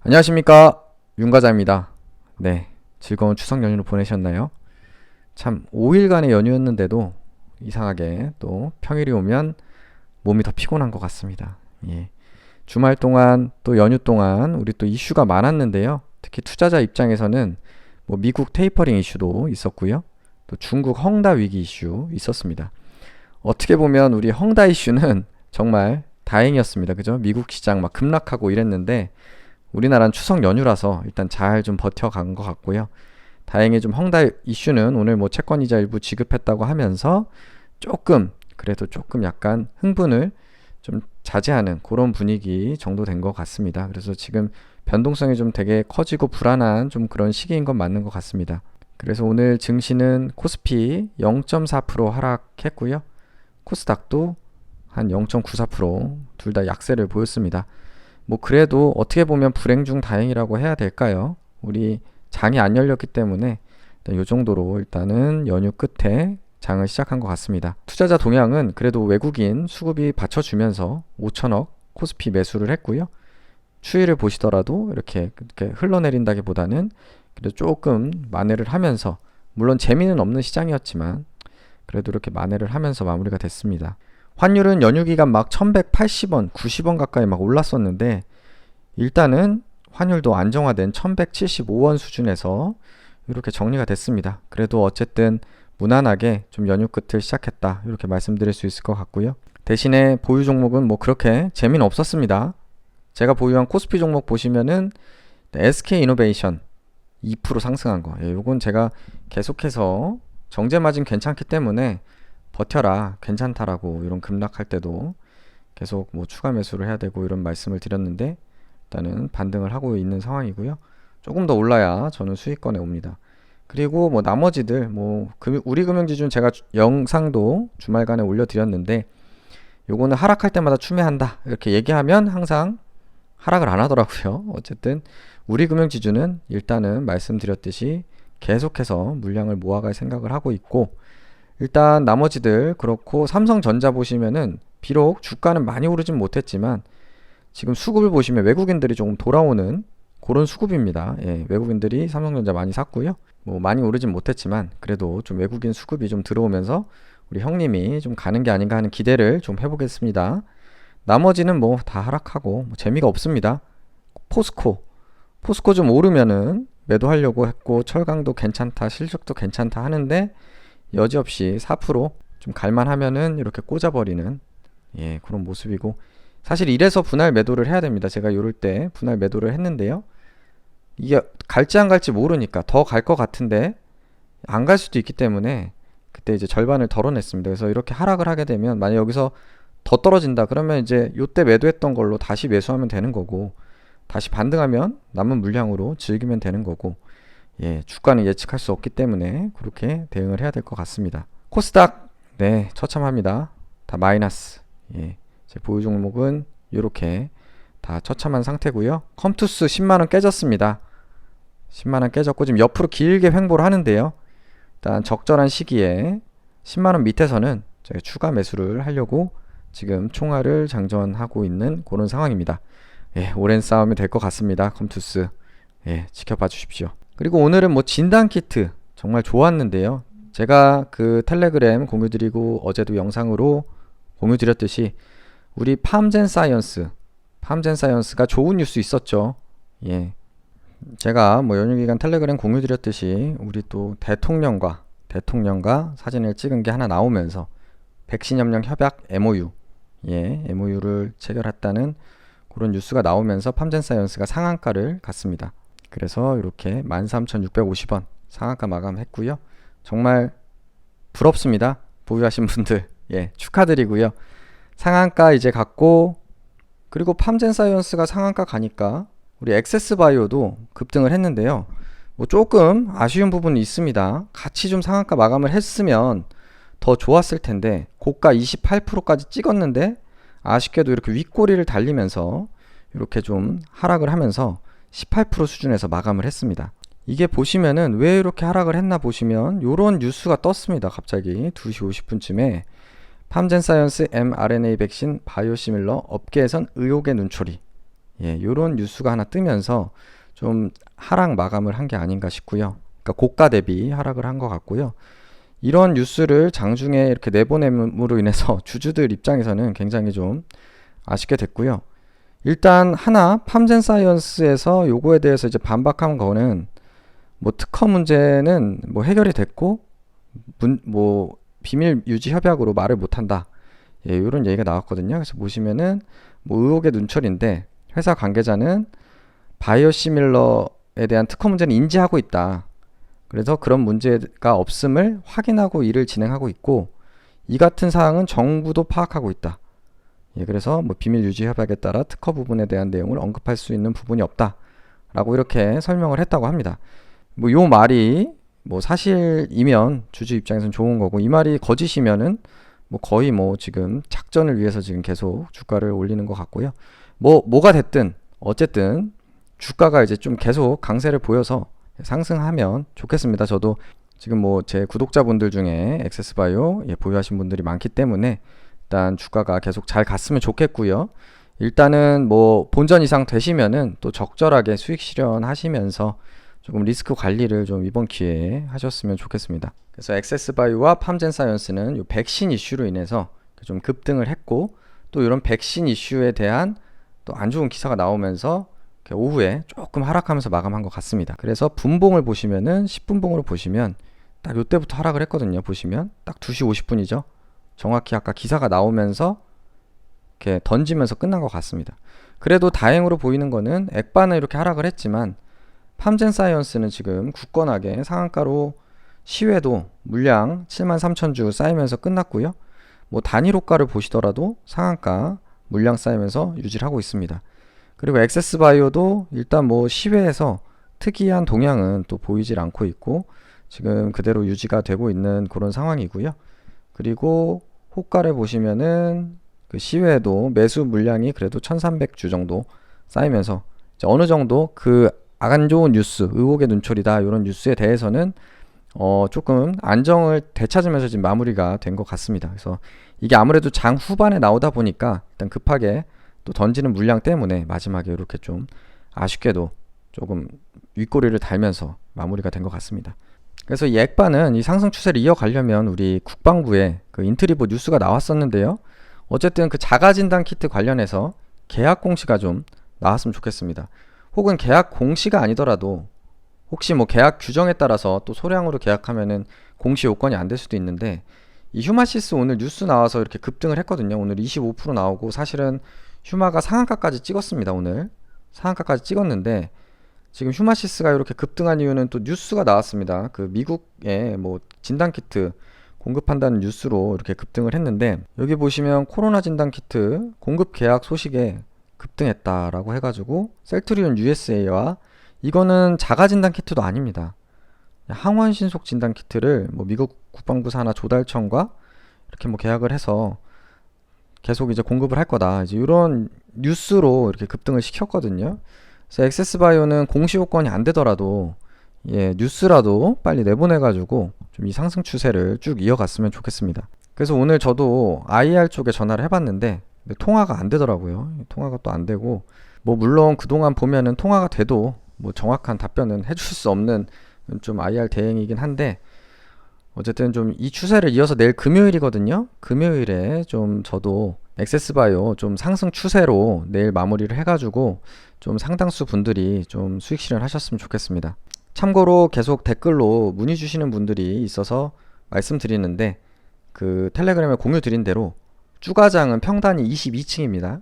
안녕하십니까, 윤과장입니다. 네, 즐거운 추석 연휴를 보내셨나요? 참 5일간의 연휴였는데도 이상하게 또 평일이 오면 몸이 더 피곤한 것 같습니다. 예. 주말 동안 또 연휴 동안 우리 또 이슈가 많았는데요. 특히 투자자 입장에서는 뭐 미국 테이퍼링 이슈도 있었고요. 또 중국 헝다 위기 이슈 있었습니다. 어떻게 보면 우리 헝다 이슈는 정말 다행이었습니다. 그죠? 미국 시장 막 급락하고 이랬는데 우리나라는 추석 연휴라서 일단 잘 좀 버텨간 것 같고요. 다행히 좀 헝다 이슈는 오늘 뭐 채권이자 일부 지급했다고 하면서 조금 그래도 조금 약간 흥분을 좀 자제하는 그런 분위기 정도 된 것 같습니다. 그래서 지금 변동성이 좀 되게 커지고 불안한 좀 그런 시기인 건 맞는 것 같습니다. 그래서 오늘 증시는 코스피 0.4% 하락했고요. 코스닥도 한 0.94% 둘 다 약세를 보였습니다. 뭐 그래도 어떻게 보면 불행 중 다행이라고 해야 될까요? 우리 장이 안 열렸기 때문에 일단 이 정도로 일단은 연휴 끝에 장을 시작한 것 같습니다. 투자자 동향은 그래도 외국인 수급이 받쳐주면서 5천억 코스피 매수를 했고요. 추이를 보시더라도 이렇게 흘러내린다기보다는 그래도 조금 만회를 하면서, 물론 재미는 없는 시장이었지만 그래도 이렇게 만회를 하면서 마무리가 됐습니다. 환율은 연휴 기간 막 1180원, 90원 가까이 막 올랐었는데 일단은 환율도 안정화된 1175원 수준에서 이렇게 정리가 됐습니다. 그래도 어쨌든 무난하게 좀 연휴 끝을 시작했다, 이렇게 말씀드릴 수 있을 것 같고요. 대신에 보유 종목은 뭐 그렇게 재미는 없었습니다. 제가 보유한 코스피 종목 보시면은 SK이노베이션 2% 상승한 거, 요건 제가 계속해서 정제 마진 괜찮기 때문에 버텨라, 괜찮다라고, 이런 급락할 때도 계속 뭐 추가 매수를 해야 되고 이런 말씀을 드렸는데 일단은 반등을 하고 있는 상황이고요. 조금 더 올라야 저는 수익권에 옵니다. 그리고 뭐 나머지들 뭐 우리금융지준 제가 영상도 주말간에 올려드렸는데 요거는 하락할 때마다 추매한다 이렇게 얘기하면 항상 하락을 안 하더라고요. 어쨌든 우리금융지준은 일단은 말씀드렸듯이 계속해서 물량을 모아갈 생각을 하고 있고, 일단 나머지들 그렇고 삼성전자 보시면은 비록 주가는 많이 오르진 못했지만 지금 수급을 보시면 외국인들이 조금 돌아오는 그런 수급입니다. 예, 외국인들이 삼성전자 많이 샀고요. 뭐 많이 오르진 못했지만 그래도 좀 외국인 수급이 좀 들어오면서 우리 형님이 좀 가는 게 아닌가 하는 기대를 좀 해보겠습니다. 나머지는 뭐 다 하락하고 뭐 재미가 없습니다. 포스코 좀 오르면은 매도하려고 했고, 철강도 괜찮다, 실적도 괜찮다 하는데 여지없이 4%좀 갈만하면은 이렇게 꽂아버리는, 예, 그런 모습이고, 사실 이래서 분할 매도를 해야 됩니다. 제가 요럴 때 분할 매도를 했는데요. 이게 갈지 안 갈지 모르니까, 더 갈 것 같은데 안 갈 수도 있기 때문에 그때 이제 절반을 덜어냈습니다. 그래서 이렇게 하락을 하게 되면 만약 여기서 더 떨어진다 그러면 이제 요때 매도했던 걸로 다시 매수하면 되는 거고, 다시 반등하면 남은 물량으로 즐기면 되는 거고, 예, 주가는 예측할 수 없기 때문에 그렇게 대응을 해야 될 것 같습니다. 코스닥, 네, 처참합니다. 다 마이너스. 예, 제 보유 종목은 이렇게 다 처참한 상태고요. 컴투스 10만원 깨졌습니다. 10만원 깨졌고 지금 옆으로 길게 횡보를 하는데요. 일단 적절한 시기에 10만원 밑에서는 제가 추가 매수를 하려고 지금 총알을 장전하고 있는 그런 상황입니다. 예, 오랜 싸움이 될 것 같습니다. 컴투스, 예, 지켜봐 주십시오. 그리고 오늘은 뭐 진단키트 정말 좋았는데요. 제가 그 텔레그램 공유드리고 어제도 영상으로 공유드렸듯이 우리 팜젠사이언스가 좋은 뉴스 있었죠. 예, 제가 뭐 연휴기간 텔레그램 공유드렸듯이 우리 또 대통령과 사진을 찍은 게 하나 나오면서 백신 협력 협약 MOU, 예, MOU를 체결했다는 그런 뉴스가 나오면서 팜젠사이언스가 상한가를 갔습니다. 그래서 이렇게 13,650원 상한가 마감했고요. 정말 부럽습니다. 보유하신 분들, 예, 축하드리고요. 상한가 이제 갔고, 그리고 팜젠사이언스가 상한가 가니까 우리 엑세스바이오도 급등을 했는데요. 뭐 조금 아쉬운 부분이 있습니다. 같이 좀 상한가 마감을 했으면 더 좋았을 텐데 고가 28%까지 찍었는데 아쉽게도 이렇게 윗꼬리를 달리면서 이렇게 좀 하락을 하면서 18% 수준에서 마감을 했습니다. 이게 보시면은 왜 이렇게 하락을 했나 보시면 요런 뉴스가 떴습니다. 갑자기 2시 50분쯤에 팜젠사이언스 mRNA 백신 바이오시밀러 업계에선 의혹의 눈초리. 요런 뉴스가 하나 뜨면서 좀 하락 마감을 한 게 아닌가 싶고요. 그러니까 고가 대비 하락을 한 것 같고요. 이런 뉴스를 장중에 이렇게 내보냄으로 인해서 주주들 입장에서는 굉장히 좀 아쉽게 됐고요. 일단 하나 팜젠사이언스에서 요거에 대해서 이제 반박한 거는 뭐 특허 문제는 뭐 해결이 됐고 뭐 비밀 유지 협약으로 말을 못한다. 이런 얘기가 나왔거든요. 그래서 보시면은 뭐 의혹의 눈초리인데 회사 관계자는 바이오시밀러에 대한 특허 문제는 인지하고 있다. 그래서 그런 문제가 없음을 확인하고 일을 진행하고 있고 이 같은 사항은 정부도 파악하고 있다. 그래서 뭐 비밀 유지 협약에 따라 특허 부분에 대한 내용을 언급할 수 있는 부분이 없다. 라고 이렇게 설명을 했다고 합니다. 뭐 요 말이 뭐 사실이면 주주 입장에서는 좋은 거고 이 말이 거짓이면은 뭐 거의 뭐 지금 작전을 위해서 지금 계속 주가를 올리는 것 같고요. 뭐가 됐든 어쨌든 주가가 이제 좀 계속 강세를 보여서 상승하면 좋겠습니다. 저도 지금 뭐 제 구독자분들 중에 액세스바이오 보유하신 분들이 많기 때문에 일단 주가가 계속 잘 갔으면 좋겠고요. 일단은 뭐 본전 이상 되시면은 또 적절하게 수익 실현하시면서 조금 리스크 관리를 좀 이번 기회에 하셨으면 좋겠습니다. 그래서 액세스바이오와 팜젠사이언스는 이 백신 이슈로 인해서 좀 급등을 했고 또 이런 백신 이슈에 대한 또 안 좋은 기사가 나오면서 오후에 조금 하락하면서 마감한 것 같습니다. 그래서 분봉을 보시면은 10분봉으로 보시면 딱 이때부터 하락을 했거든요. 보시면 딱 2시 50분이죠. 정확히 아까 기사가 나오면서 이렇게 던지면서 끝난 것 같습니다. 그래도 다행으로 보이는 거는 액반은 이렇게 하락을 했지만 팜젠사이언스는 지금 굳건하게 상한가로 시외도 물량 73,000주 쌓이면서 끝났고요. 뭐 단일 호가를 보시더라도 상한가 물량 쌓이면서 유지를 하고 있습니다. 그리고 액세스바이오도 일단 뭐 시외에서 특이한 동향은 또 보이질 않고 있고 지금 그대로 유지가 되고 있는 그런 상황이고요. 그리고 호가를 보시면은 그 시외에도 매수 물량이 그래도 1300주 정도 쌓이면서 이제 어느 정도 그 안 좋은 뉴스, 의혹의 눈초리다 이런 뉴스에 대해서는 조금 안정을 되찾으면서 지금 마무리가 된 것 같습니다. 그래서 이게 아무래도 장 후반에 나오다 보니까 일단 급하게 또 던지는 물량 때문에 마지막에 이렇게 좀 아쉽게도 조금 윗꼬리를 달면서 마무리가 된 것 같습니다. 그래서 이 액반은 이 상승 추세를 이어가려면 우리 국방부에 그 인트리보 뉴스가 나왔었는데요. 어쨌든 그 자가진단 키트 관련해서 계약 공시가 좀 나왔으면 좋겠습니다. 혹은 계약 공시가 아니더라도 혹시 뭐 계약 규정에 따라서 또 소량으로 계약하면은 공시 요건이 안 될 수도 있는데 이 휴마시스 오늘 뉴스 나와서 이렇게 급등을 했거든요. 오늘 25% 나오고 사실은 휴마가 상한가까지 찍었습니다. 오늘 상한가까지 찍었는데 지금 휴마시스가 이렇게 급등한 이유는 또 뉴스가 나왔습니다. 그 미국에 뭐 진단키트 공급한다는 뉴스로 이렇게 급등을 했는데 여기 보시면 코로나 진단키트 공급 계약 소식에 급등했다라고 해가지고 셀트리온 USA와 이거는 자가 진단키트도 아닙니다. 항원 신속 진단키트를 뭐 미국 국방부 산하 조달청과 이렇게 뭐 계약을 해서 계속 이제 공급을 할 거다. 이제 이런 뉴스로 이렇게 급등을 시켰거든요. 그래서 액세스바이오는 공시 요건이 안 되더라도 뉴스라도 빨리 내보내가지고 좀 이 상승 추세를 쭉 이어갔으면 좋겠습니다. 그래서 오늘 저도 IR 쪽에 전화를 해봤는데 통화가 안 되더라고요. 통화가 또 안 되고 뭐 물론 그동안 보면은 통화가 돼도 뭐 정확한 답변은 해줄 수 없는 좀 IR 대행이긴 한데 어쨌든 좀 이 추세를 이어서 내일 금요일이거든요. 금요일에 좀 저도 액세스바이오 좀 상승 추세로 내일 마무리를 해가지고 좀 상당수 분들이 좀 수익 실현하셨으면 좋겠습니다. 참고로 계속 댓글로 문의 주시는 분들이 있어서 말씀드리는데 그 텔레그램에 공유 드린 대로 주가장은 평단이 22층입니다.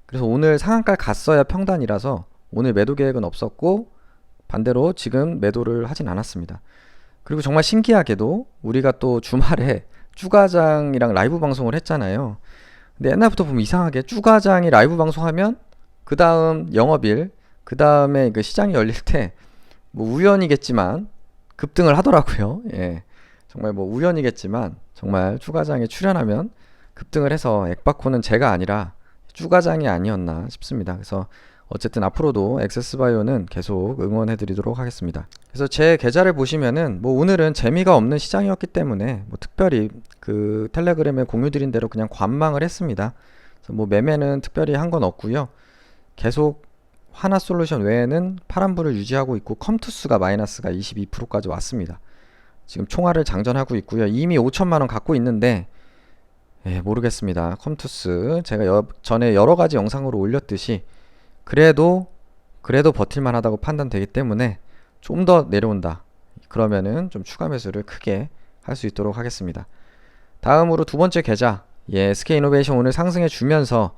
그래서 오늘 상한가를 갔어야 평단이라서 오늘 매도 계획은 없었고 반대로 지금 매도를 하진 않았습니다. 그리고 정말 신기하게도 우리가 또 주말에 주가장이랑 라이브 방송을 했잖아요. 근데 옛날부터 보면 이상하게 주가장이 라이브 방송하면 그 다음 영업일 그 다음에 그 시장이 열릴 때 뭐 우연이겠지만 급등을 하더라고요. 정말 뭐 우연이겠지만 정말 주가장에 출연하면 급등을 해서 액바코는 제가 아니라 주가장이 아니었나 싶습니다. 그래서 어쨌든 앞으로도 액세스바이오는 계속 응원해 드리도록 하겠습니다. 그래서 제 계좌를 보시면은 뭐 오늘은 재미가 없는 시장이었기 때문에 뭐 특별히 그 텔레그램에 공유 드린 대로 그냥 관망을 했습니다. 그래서 뭐 매매는 특별히 한 건 없고요. 계속 하나솔루션 외에는 파란불을 유지하고 있고 컴투스가 마이너스가 22%까지 왔습니다. 지금 총알을 장전하고 있고요. 이미 5천만원 갖고 있는데 모르겠습니다. 컴투스 제가 전에 여러가지 영상으로 올렸듯이 그래도 버틸만 하다고 판단되기 때문에 좀 더 내려온다 그러면은 좀 추가 매수를 크게 할 수 있도록 하겠습니다. 다음으로 두 번째 계좌 SK이노베이션 오늘 상승해 주면서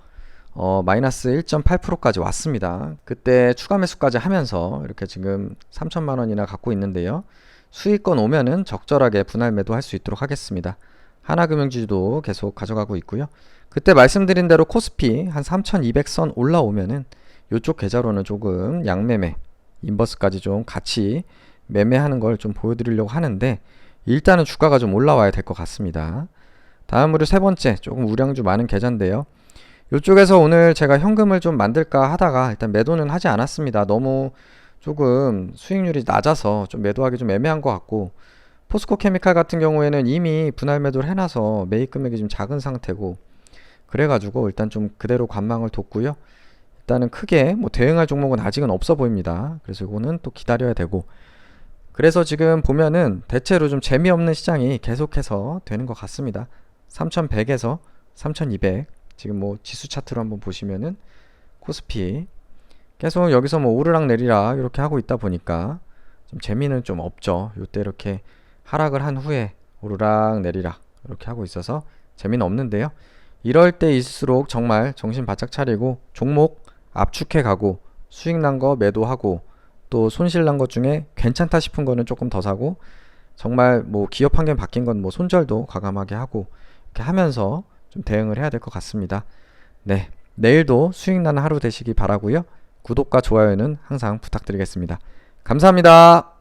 마이너스 1.8%까지 왔습니다. 그때 추가 매수까지 하면서 이렇게 지금 3천만원이나 갖고 있는데요. 수익권 오면은 적절하게 분할 매도할 수 있도록 하겠습니다. 하나금융지주도 계속 가져가고 있고요. 그때 말씀드린 대로 코스피 한 3200선 올라오면은 이쪽 계좌로는 조금 양매매 인버스까지 좀 같이 매매하는 걸 좀 보여드리려고 하는데 일단은 주가가 좀 올라와야 될 것 같습니다. 다음으로 세 번째 조금 우량주 많은 계좌인데요. 이쪽에서 오늘 제가 현금을 좀 만들까 하다가 일단 매도는 하지 않았습니다. 너무 조금 수익률이 낮아서 좀 매도하기 좀 애매한 것 같고 포스코 케미칼 같은 경우에는 이미 분할 매도를 해놔서 매입 금액이 좀 작은 상태고 그래가지고 일단 좀 그대로 관망을 뒀고요. 일단은 크게 뭐 대응할 종목은 아직은 없어 보입니다. 그래서 이거는 또 기다려야 되고 그래서 지금 보면은 대체로 좀 재미없는 시장이 계속해서 되는 것 같습니다. 3100에서 3200 지금 뭐 지수 차트로 한번 보시면은 코스피 계속 여기서 뭐 오르락 내리락 이렇게 하고 있다 보니까 좀 재미는 좀 없죠. 요때 이렇게 하락을 한 후에 오르락 내리락 이렇게 하고 있어서 재미는 없는데요. 이럴 때일수록 정말 정신 바짝 차리고 종목 압축해 가고 수익 난 거 매도하고 또 손실 난 것 중에 괜찮다 싶은 거는 조금 더 사고 정말 뭐 기업 환경 바뀐 건 뭐 손절도 과감하게 하고 이렇게 하면서 좀 대응을 해야 될 것 같습니다. 네, 내일도 수익 나는 하루 되시기 바라고요. 구독과 좋아요는 항상 부탁드리겠습니다. 감사합니다.